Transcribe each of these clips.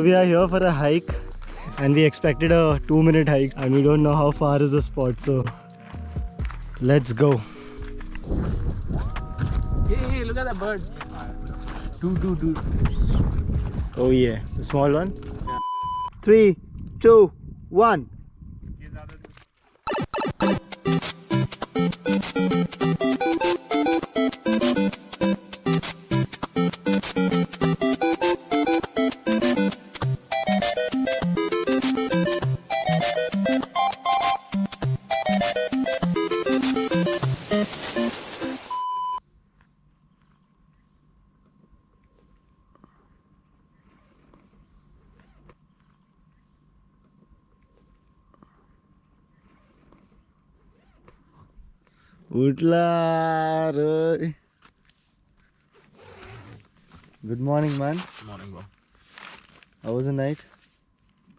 So we are here for a hike and we expected a 2-minute hike and we don't know how far is the spot, so let's go. Hey, look at that bird. Dude. Oh yeah, the small one. Yeah. 3, 2, 1. Utla रे. Good morning, man. Good morning, bro. How was the night?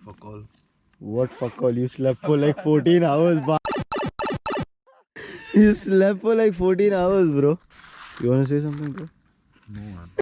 Fuck all. What fuck all? You slept for like 14 hours, You slept for like 14 hours, bro. You wanna say something, bro? No, man.